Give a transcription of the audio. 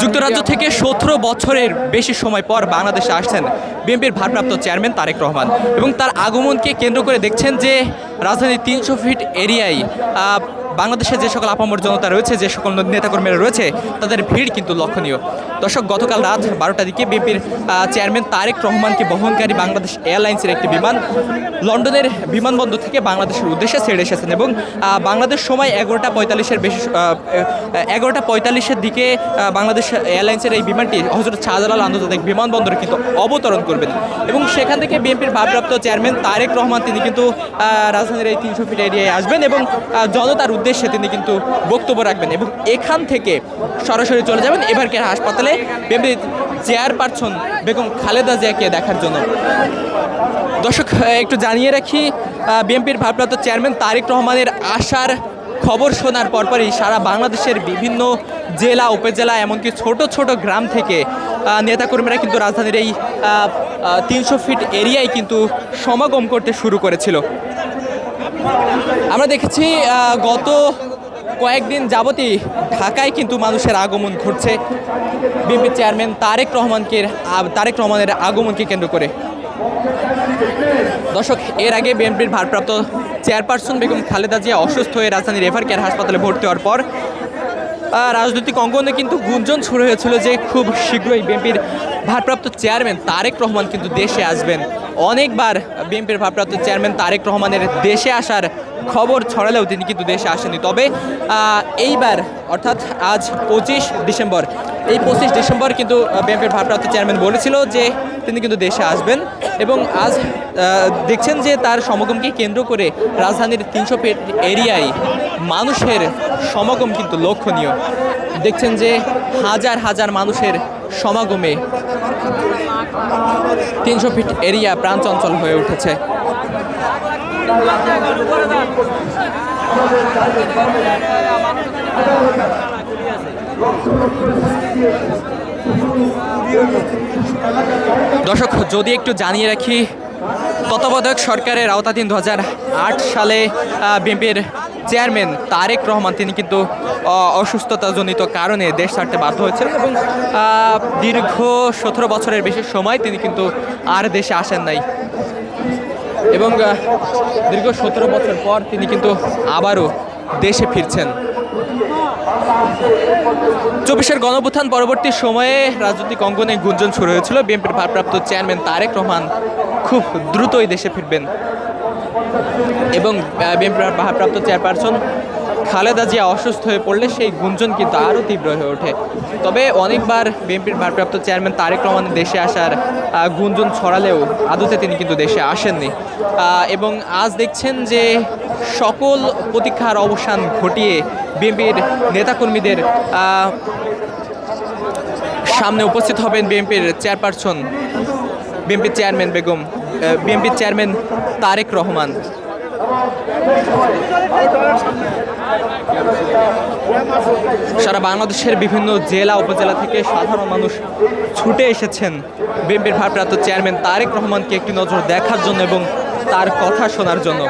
যুক্তরাজ্য থেকে ১৭ বছরের বেশি সময় পর বাংলাদেশে আসছেন বিএনপির ভারপ্রাপ্ত চেয়ারম্যান তারেক রহমান এবং তার আগমনকে কেন্দ্র করে দেখছেন যে রাজধানীর ৩০০ ফিট এরিয়ায় বাংলাদেশের যে সকল আপামর জনতা রয়েছে, যে সকল নেতাকর্মীরা রয়েছে, তাদের ভিড় কিন্তু লক্ষণীয়। দর্শক, গতকাল রাত ১২টার দিকে বিএনপির চেয়ারম্যান তারেক রহমানকে বহনকারী বাংলাদেশ এয়ারলাইন্সের একটি বিমান লন্ডনের বিমানবন্দর থেকে বাংলাদেশের উদ্দেশ্যে ছেড়ে এসেছেন এবং বাংলাদেশ সময় 11টা 45-এর দিকে বাংলাদেশ এয়ারলাইন্সের এই বিমানটি হযরত শাহজালাল আন্তর্জাতিক বিমানবন্দরে কিন্তু অবতরণ করবেন এবং সেখান থেকে বিএনপির ভারপ্রাপ্ত চেয়ারম্যান তারেক রহমান তিনি কিন্তু রাজধানীর এই ৩০০ ফিট এরিয়ায় আসবেন এবং জনতার উদ্দেশ্যে তিনি কিন্তু বক্তব্য রাখবেন এবং এখান থেকে সরাসরি চলে যাবেন এবারকার হাসপাতালে বিএনপির চেয়ারপারসন বেগম খালেদা জিয়াকে দেখার জন্য। দর্শক, একটু জানিয়ে রাখি, বিএনপির ভারপ্রাপ্ত চেয়ারম্যান তারেক রহমানের আসার খবর শোনার পরপরই সারা বাংলাদেশের বিভিন্ন জেলা, উপজেলা, এমনকি ছোট ছোট গ্রাম থেকে নেতাকর্মীরা কিন্তু রাজধানীর এই ৩০০ ফিট এরিয়ায় কিন্তু সমাগম করতে শুরু করেছিল। আমরা দেখেছি গত কয়েকদিন যাবতই ঢাকায় কিন্তু মানুষের আগমন ঘটছে বিএনপি চেয়ারম্যান তারেক রহমানের আগমনকে কেন্দ্র করে। দর্শক, এর আগে বিএনপির ভারপ্রাপ্ত চেয়ারপারসন বেগম খালেদা জিয়া অসুস্থ হয়ে রাজধানীর রেফার কেয়ার হাসপাতালে ভর্তি হওয়ার পর রাজনৈতিক অঙ্গনে কিন্তু গুঞ্জন শুরু হয়েছিল যে খুব শীঘ্রই বিএনপির ভারপ্রাপ্ত চেয়ারম্যান তারেক রহমান কিন্তু দেশে আসবেন। অনেকবার বিএনপির ভারপ্রাপ্ত চেয়ারম্যান তারেক রহমানের দেশে আসার খবর ছড়ালেও তিনি কিন্তু দেশে আসেননি। তবে এইবার অর্থাৎ আজ 25 ডিসেম্বর কিন্তু বিএনপির ভারপ্রাপ্ত চেয়ারম্যান বলেছিল যে তিনি কিন্তু দেশে আসবেন এবং আজ দেখছেন যে তার সমাগমকে কেন্দ্র করে রাজধানীর ৩০০ ফিট এরিয়ায় মানুষের সমাগম কিন্তু লক্ষণীয়। দেখছেন যে হাজার হাজার মানুষের সমাগমে ৩০০ ফিট এরিয়া প্রাণচঞ্চল হয়ে উঠেছে। দর্শক, যদি একটু জানিয়ে রাখি, তত্ত্বাবধায়ক সরকারের আওতাধীন 2008 সালে বিএনপির চেয়ারম্যান তারেক রহমান তিনি কিন্তু অসুস্থতাজনিত কারণে দেশ ছাড়তে বাধ্য হয়েছিলেন এবং দীর্ঘ 17 বছরের বেশি সময় তিনি কিন্তু আর দেশে আসেন নাই এবং দীর্ঘ 17 বছর পর তিনি কিন্তু আবারও দেশে ফিরছেন। 24-এর গণঅভ্যুত্থান পরবর্তী সময়ে রাজনৈতিক অঙ্গনে গুঞ্জন শুরু হয়েছিল বিএনপির ভারপ্রাপ্ত চেয়ারম্যান তারেক রহমান খুব দ্রুতই দেশে ফিরবেন এবং বিএনপির ভারপ্রাপ্ত চেয়ারপারসন খালেদা জিয়া অসুস্থ হয়ে পড়লে সেই গুঞ্জন কিন্তু আরও তীব্র হয়ে ওঠে। তবে অনেকবার বিএনপির ভারপ্রাপ্ত চেয়ারম্যান তারেক রহমানের দেশে আসার গুঞ্জন ছড়ালেও আদতে তিনি কিন্তু দেশে আসেননি এবং আজ দেখছেন যে সকল প্রতীক্ষার অবসান ঘটিয়ে বিএনপির নেতাকর্মীদের সামনে উপস্থিত হবেন বিএনপির চেয়ারম্যান তারেক রহমান। সারা বাংলাদেশের বিভিন্ন জেলা, উপজেলা থেকে সাধারণ মানুষ ছুটে এসেছেন বিএনপির ভারপ্রাপ্ত চেয়ারম্যান তারেক রহমানকে একটি নজর দেখার জন্য এবং তার কথা শোনার জন্য।